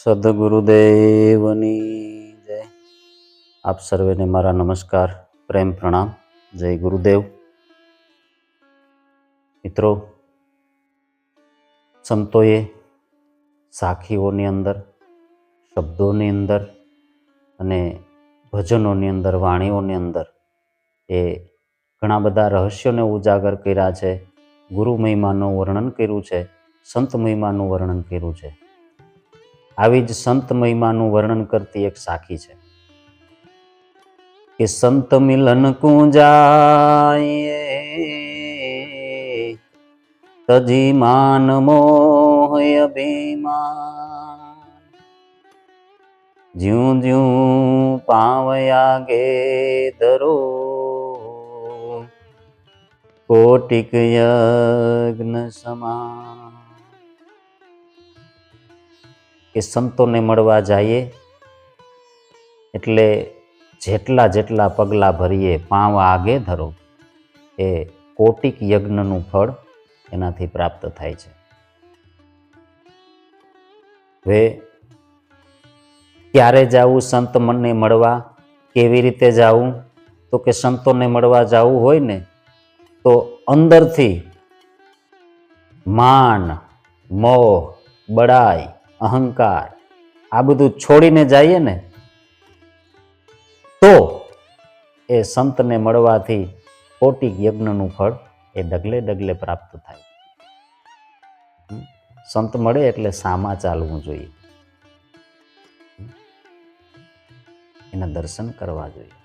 સદગુરુદેવની જય. આપ સર્વેને મારા નમસ્કાર, પ્રેમ પ્રણામ. જય ગુરુદેવ. મિત્રો, સંતોએ સાખીઓની અંદર, શબ્દોની અંદર અને ભજનોની અંદર, વાણીઓની અંદર એ ઘણા બધા રહસ્યોને ઉજાગર કર્યા છે. ગુરુ મહિમાનું વર્ણન કર્યું છે, સંત મહિમાનું વર્ણન કર્યું છે. આવી જ સંત મહિમાનું વર્ણન કરતી એક સાખી છે કે સંત મિલન કુંજાય તજી માન મોહ અભિમાન જ્યું જ્યું પાવયા ગે ધરો કોટિક યજ્ઞ સમાન. કે સંતોને મળવા જઈએ એટલે જેટલા જેટલા પગલાં ભરીએ, પાંવ આગે ધરો, એ કોટિક યજ્ઞનું ફળ એનાથી પ્રાપ્ત થાય છે. હવે ક્યારે જાવું સંત મને મળવા, કેવી રીતે જાવું? તો કે સંતોને મળવા જવું હોય ને તો અંદરથી માન, મોહ, બડાઈ, અહંકાર આ બધું છોડીને જઈએ ને તો એ સંતને મળવાથી કોટિક યજ્ઞનું ફળ એ ડગલે ડગલે પ્રાપ્ત થાય. સંત મળે એટલે સામા ચાલવું જોઈએ, એના દર્શન કરવા જોઈએ.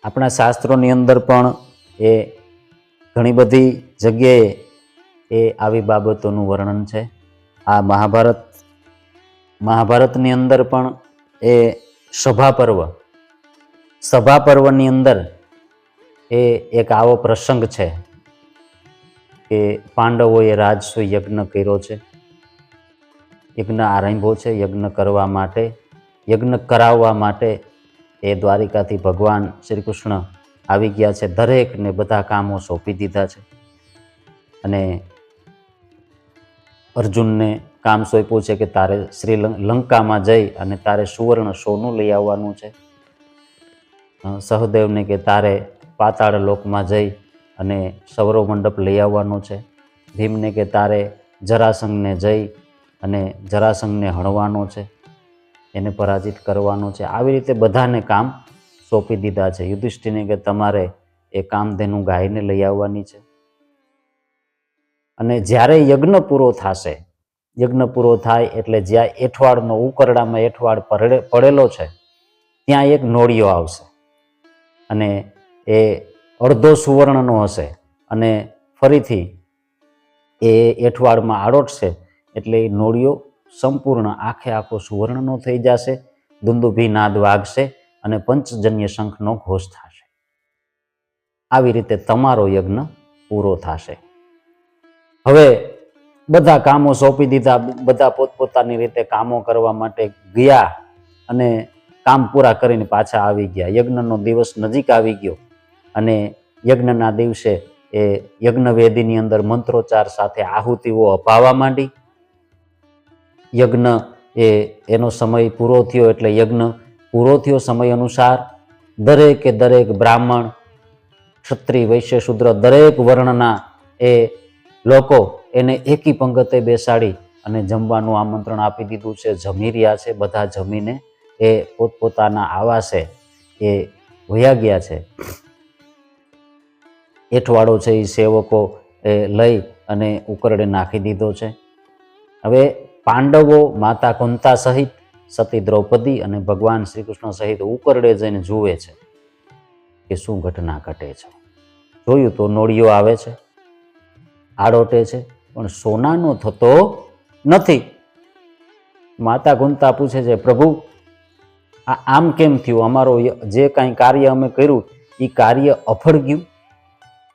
આપણા શાસ્ત્રોની અંદર પણ એ ઘણી બધી જગ્યાએ એ આવી બાબતોનું વર્ણન છે. આ મહાભારતની અંદર પણ એ સભા પર્વની અંદર એ એક આવો પ્રસંગ છે કે પાંડવોએ રાજસુ યજ્ઞ કર્યો છે, યજ્ઞ આરંભો છે. યજ્ઞ કરવા માટે, યજ્ઞ કરાવવા માટે એ દ્વારિકાથી ભગવાન શ્રી કૃષ્ણ આવી ગયા છે. દરેકને બધા કામો સોંપી દીધા છે અને અર્જુનને કામ સોંપ્યું છે કે તારે લંકામાં જઈ અને તારે સુવર્ણ સોનું લઈ આવવાનું છે. સહદેવને કે તારે પાતાળ લોકમાં જઈ અને સૌરવ મંડપ લઈ આવવાનો છે. ભીમને કે તારે જરાસંઘને જઈ અને જરાસંઘને હણવાનો છે, એને પરાજિત કરવાનો છે. આવી રીતે બધાને કામ સોંપી દીધા છે. યુધિષ્ઠિરને કે તમારે એ કામધેનુ ગાયને લઈ આવવાની છે. અને જ્યારે યજ્ઞ પૂરો થશે, યજ્ઞ પૂરો થાય એટલે જ્યાં એઠવાડનો ઉકરડામાં એઠવાડ પડેલો છે ત્યાં એક નોળિયો આવશે અને એ અડધો સુવર્ણનો હશે અને ફરીથી એ એઠવાડમાં આડોટશે એટલે એ નોળિયો સંપૂર્ણ આખો સુવર્ણનો થઈ જશે. દુંદુભી નાદ વાગશે અને પંચજન્ય શંખનો ઘોષ થશે. આવી રીતે તમારો યજ્ઞ પૂરો થશે. હવે બધા કામો સોંપી દીધા, બધા પોતપોતાની રીતે કામો કરવા માટે ગયા અને કામ પૂરા કરીને પાછા આવી ગયા. યજ્ઞનો દિવસ નજીક આવી ગયો અને યજ્ઞના દિવસે એ યજ્ઞવેદીની અંદર મંત્રોચ્ચાર સાથે આહુતિઓ અપાવવા માંડી. યજ્ઞ એનો સમય પૂરો થયો એટલે યજ્ઞ પૂરો થયો સમય અનુસાર દરેકે દરેક બ્રાહ્મણ, ક્ષત્રિય, વૈશ્ય, શૂદ્ર દરેક વર્ણના એ લોકો એને એકી પંગતે બેસાડી અને જમવાનું આમંત્રણ આપી દીધું છે. જમી રહ્યા છે. બધા જમીને એ પોતપોતાના આવાસે એ વયા ગયા છે. એઠવાડો છે એ સેવકો એ લઈ અને ઉકરડે નાખી દીધો છે. હવે પાંડવો માતા કુંતા સહિત, સતી દ્રૌપદી અને ભગવાન શ્રી કૃષ્ણ સહિત ઉકરડે જઈને જુએ છે કે શું ઘટના ઘટે છે. જોયું તો નોળિયો આવે છે, આડોટે છે, પણ સોનાનો થતો નથી. માતા કુંતા પૂછે છે, પ્રભુ આ આમ કેમ થયું? અમારો જે કાંઈ કાર્ય અમે કર્યું એ કાર્ય અફળ ગયું,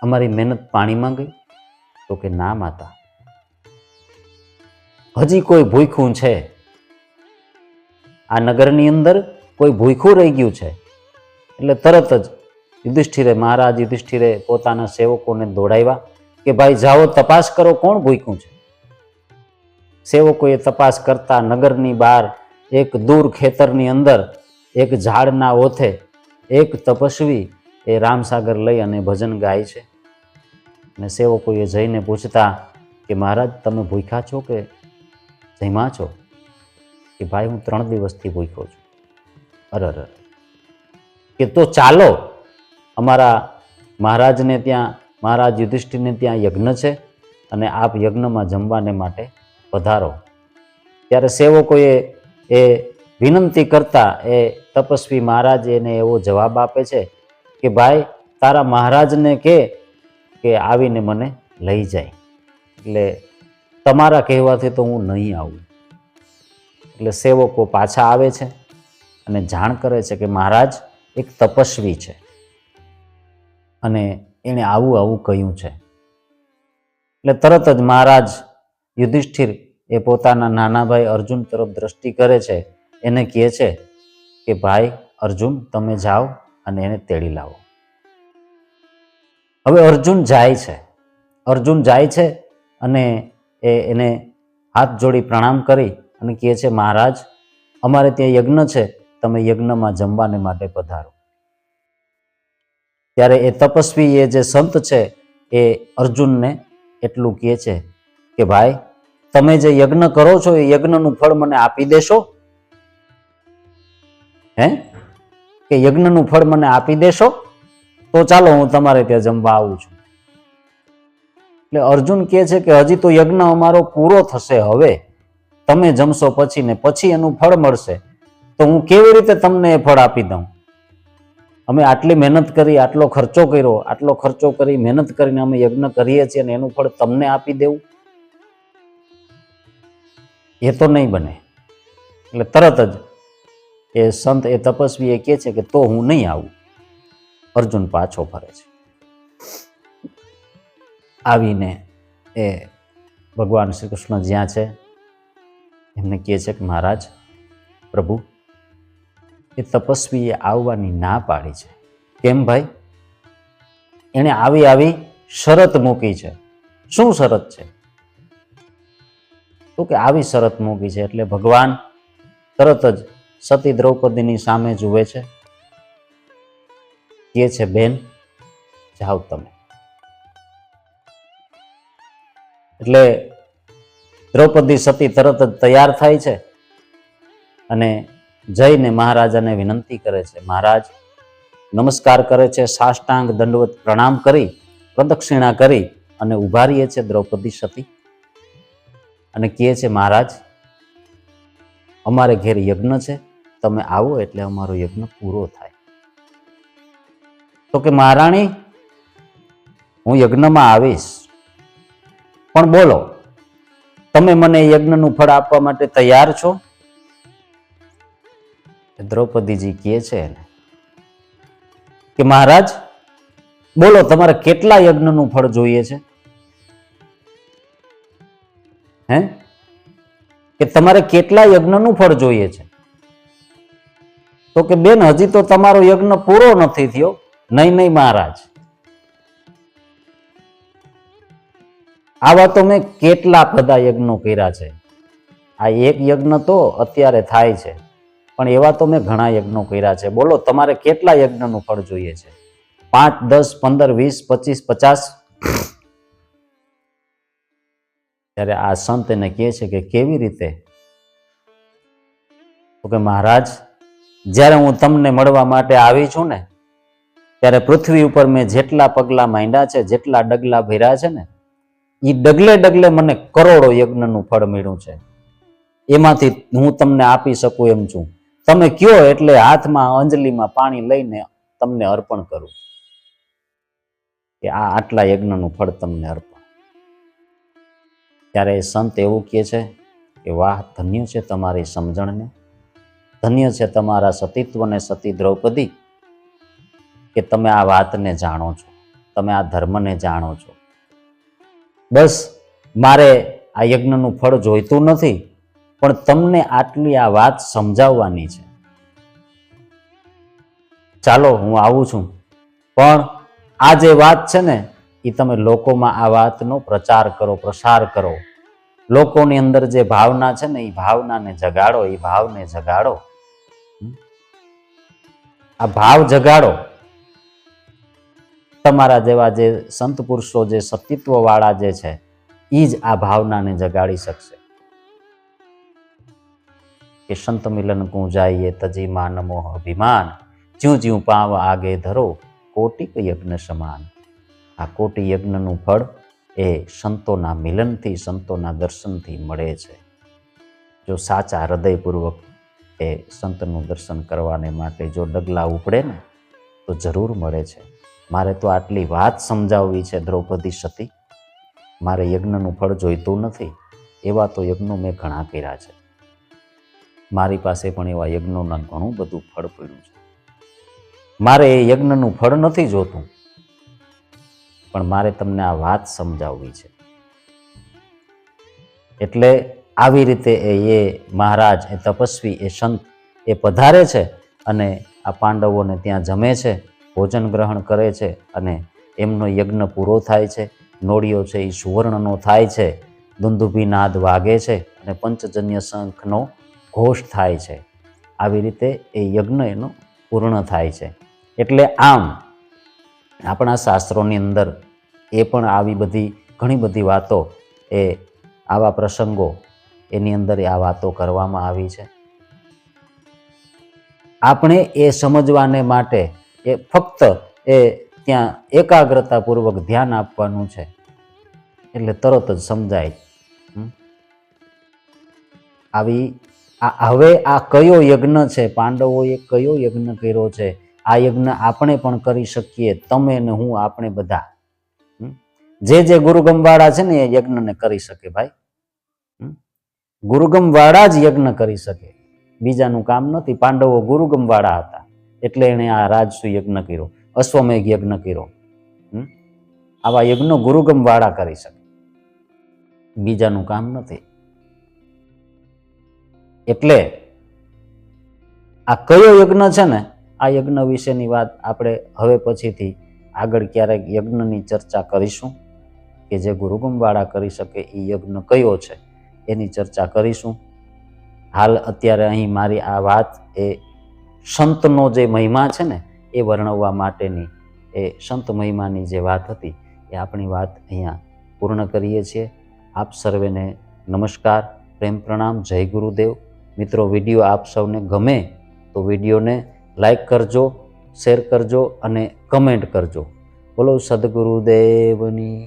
અમારી મહેનત પાણીમાં ગઈ? તો કે ના માતા, હજી કોઈ ભૂખ્યું છે. આ નગરની અંદર કોઈ ભૂખ્યું રહી ગયું છે. એટલે તરત જ મહારાજ યુધિષ્ઠિરે પોતાના સેવકોને દોડાવ્યા કે ભાઈ જાઓ તપાસ કરો કોણ ભૂખ્યું છે. સેવકોએ તપાસ કરતા નગરની બહાર એક દૂર ખેતરની અંદર એક ઝાડના ઓથે એક તપસ્વી એ રામસાગર લઈ અને ભજન ગાય છે. અને સેવકોએ જઈને પૂછતા કે મહારાજ, તમે ભૂખ્યા છો કે જમ્યા છો? કે ભાઈ, હું 3 દિવસથી ભૂખ્યો છું. અરર. કે તો ચાલો, અમારા મહારાજને ત્યાં, મહારાજ યુધિષ્ઠિરને ત્યાં યજ્ઞ છે અને આપ યજ્ઞમાં જમવાને માટે પધારો. ત્યારે સેવકોએ એ વિનંતી કરતા એ તપસ્વી મહારાજ એને એવો જવાબ આપે છે કે ભાઈ, તારા મહારાજને કે આવીને મને લઈ જાય. એટલે તમારા કહેવાથી તો હું નહીં આવું. એટલે સેવકો પાછા આવે છે અને જાણ કરે છે કે મહારાજ એક તપસ્વી છે અને એણે આવું આવું કહ્યું છે. એટલે તરત જ મહારાજ યુધિષ્ઠિર એ પોતાના નાના ભાઈ અર્જુન તરફ દ્રષ્ટિ કરે છે. એને કહે છે કે ભાઈ અર્જુન, તમે જાઓ અને એને તેડી લાવો. હવે અર્જુન જાય છે અને એને હાથ જોડી પ્રણામ કરી અને કહે છે, મહારાજ, અમારે ત્યાં યજ્ઞ છે, તમે યજ્ઞમાં જમવાને માટે પધારો. ત્યારે એ તપસ્વી, એ જે સંત છે, એ અર્જુનને એટલું કહે છે કે ભાઈ, તમે જે યજ્ઞ કરો છો એ યજ્ઞનું ફળ મને આપી દેશો? કે યજ્ઞનું ફળ મને આપી દેશો? તો ચાલો, હું તમારે ત્યાં જમવા આવું છું. એટલે અર્જુન કહે છે કે હજી તો યજ્ઞ અમારો પૂરો થશે, હવે તમે જમશો પછી ને પછી એનું ફળ મળશે, તો હું કેવી રીતે તમને એ ફળ આપી દઉં? અમે આટલી મહેનત કરી, આટલો ખર્ચો કરી મહેનત કરીને અમે યજ્ઞ કરીએ છીએ અને એનું ફળ તમને આપી દેવું, એ તો નહીં બને. એટલે તરત જ એ સંત, એ તપસ્વી એ કહે છે કે તો હું નહીં આવું. અર્જુન પાછો ફરે છે. આવીને એ ભગવાન શ્રી કૃષ્ણ જ્યાં છે એમને કહે છે કે મહારાજ, પ્રભુ, એ તપસ્વીએ આવવાની ના પાડી છે. કેમ ભાઈ? એણે આવી શરત મૂકી છે. શું શરત છે? તો કે આવી શરત મૂકી છે. એટલે ભગવાન તરત જ સતી દ્રૌપદીની સામે જુએ છે, કહે છે, બેન, જાઓ તમે. એટલે દ્રૌપદી સતી તરત જ તૈયાર થાય છે અને જઈને મહારાજાને વિનંતી કરે છે. મહારાજ નમસ્કાર કરે છે, સાષ્ટાંગ દંડવત પ્રણામ કરી, પ્રદક્ષિણા કરી અને ઉભા રહીએ છે દ્રૌપદી સતી અને કહે છે, મહારાજ, અમારે ઘેર યજ્ઞ છે, તમે આવો એટલે અમારો યજ્ઞ પૂરો થાય. તો કે મહારાણી, હું યજ્ઞમાં આવીશ, પણ બોલો, તમે મને યજ્ઞનું ફળ આપવા માટે તૈયાર છો? દ્રૌપદીજી કહે છે કે મહારાજ, બોલો, તમારે કેટલા યજ્ઞનું ફળ જોઈએ છે? કે તમારે કેટલા યજ્ઞનું ફળ જોઈએ છે? તો કે બેન, હજી તો તમારો યજ્ઞ પૂરો નથી થયો. નહીં મહારાજ, આવા તો મેં કેટલા બધા યજ્ઞો કર્યા છે. આ એક યજ્ઞ તો અત્યારે થાય છે, પણ એવા તો મેં ઘણા યજ્ઞો કર્યા છે. બોલો, તમારે કેટલા યજ્ઞનું ફળ જોઈએ છે? 5, 10, 15, 20, 25, 50? ત્યારે આ સંત એને કહે છે કે કેવી રીતે? તો કે મહારાજ, જ્યારે હું તમને મળવા માટે આવી છું ને, ત્યારે પૃથ્વી ઉપર મેં જેટલા પગલા માંડ્યા છે, જેટલા ડગલા ભર્યા છે ને, એ ડગલે ડગલે મને કરોડો યજ્ઞનું ફળ મળ્યું છે. એમાંથી હું તમને આપી શકું એમ છું. તમે કયો એટલે હાથમાં અંજલિમાં પાણી લઈને તમને અર્પણ કરું કે આ આટલા યજ્ઞનું ફળ તમને અર્પણ. ત્યારે સંત એવું કહે છે કે વાહ, ધન્ય છે તમારી સમજણને, ધન્ય છે તમારા સતીત્વને, સતી દ્રૌપદી, કે તમે આ વાતને જાણો છો, તમે આ ધર્મને જાણો છો. બસ મારે આ યજ્ઞનું ફળ જોઈતું નથી, પણ તમને આટલી આ વાત સમજાવવાની છે. ચાલો, હું આવું છું, પણ આ જે વાત છે ને, એ તમે લોકોમાં આ વાતનો પ્રચાર કરો, પ્રસાર કરો, લોકોની અંદર જે ભાવના છે ને એ ભાવનાને જગાડો, એ ભાવને જગાડો. આ ભાવ જગાડો. તમારા જેવા જે સંત પુરુષો, જે સતીત્વ વાળા જે છે, એ જ આ ભાવનાને જગાડી શકશે. કે સંત મિલન કું જાઈએ તજી માન મોહ અભિમાન, જ્યું જ્યું પાવ આગે ધરો કોટિક યજ્ઞ સમાન. આ કોટી યજ્ઞનું ફળ એ સંતોના મિલનથી, સંતોના દર્શનથી મળે છે. જો સાચા હૃદયપૂર્વક એ સંતનું દર્શન કરવાને માટે જો ડગલા ઉપડે ને તો જરૂર મળે છે. મારે તો આટલી વાત સમજાવવી છે દ્રૌપદી સતી. મારે યજ્ઞનું ફળ જોઈતું નથી. એવા તો યજ્ઞો મેં ઘણા કર્યા છે. મારી પાસે પણ એવા યજ્ઞોના ઘણું બધું ફળ પડ્યું છે. મારે એ યજ્ઞનું ફળ નથી જોતું, પણ મારે તમને આ વાત સમજાવવી છે. એટલે આવી રીતે એ મહારાજ, એ તપસ્વી, એ સંત એ પધારે છે અને આ પાંડવોને ત્યાં જમે છે, ભોજન ગ્રહણ કરે છે અને એમનો યજ્ઞ પૂરો થાય છે. નોળિયો છે એ સુવર્ણનો થાય છે, દુંદુભી નાદ વાગે છે અને પંચજન્ય શંખનો ઘોષ થાય છે. આવી રીતે એ યજ્ઞ એનો પૂર્ણ થાય છે. એટલે આમ આપણા શાસ્ત્રોની અંદર એ પણ આવી બધી ઘણી બધી વાતો, એ આવા પ્રસંગો એની અંદર આ વાતો કરવામાં આવી છે. આપણે એ સમજવાને માટે એ ફક્ત એ ત્યાં એકાગ્રતાપૂર્વક ધ્યાન આપવાનું છે, એટલે તરત જ સમજાય. આવી હવે આ કયો યજ્ઞ છે, પાંડવોએ કયો યજ્ઞ કર્યો છે, આ યજ્ઞ આપણે પણ કરી શકીએ. તમે ને હું, આપણે બધા જે ગુરુગમવાળા છે ને એ યજ્ઞને કરી શકે ભાઈ. ગુરુગમવાળા જ યજ્ઞ કરી શકે, બીજાનું કામ નથી. પાંડવો ગુરુગમવાળા હતા એટલે એણે આ રાજસુ યજ્ઞ કર્યો, અશ્વમેઘ યજ્ઞ કર્યો. આવા યજ્ઞો ગુરુગમવાળા કરી શકે, બીજાનું કામ નથી. એટલે આ કયો યજ્ઞ છે ને, આ યજ્ઞ વિશેની વાત આપણે હવે પછીથી આગળ ક્યારેક યજ્ઞની ચર્ચા કરીશું, કે જે ગુરુગમવાળા કરી શકે એ યજ્ઞ કયો છે એની ચર્ચા કરીશું. હાલ અત્યારે અહીં મારી આ વાત એ સંતનો જે મહિમા છે ને એ વર્ણવવા માટેની, એ સંત મહિમાની જે વાત હતી એ આપણી વાત અહીંયા પૂર્ણ કરીએ છીએ. આપ સર્વેને નમસ્કાર, પ્રેમ પ્રણામ, જય ગુરુદેવ. મિત્રો, વિડીયો આપ સૌને ગમે તો વિડીયોને લાઈક કરજો, શેર કરજો અને કમેન્ટ કરજો. બોલો સદગુરુદેવની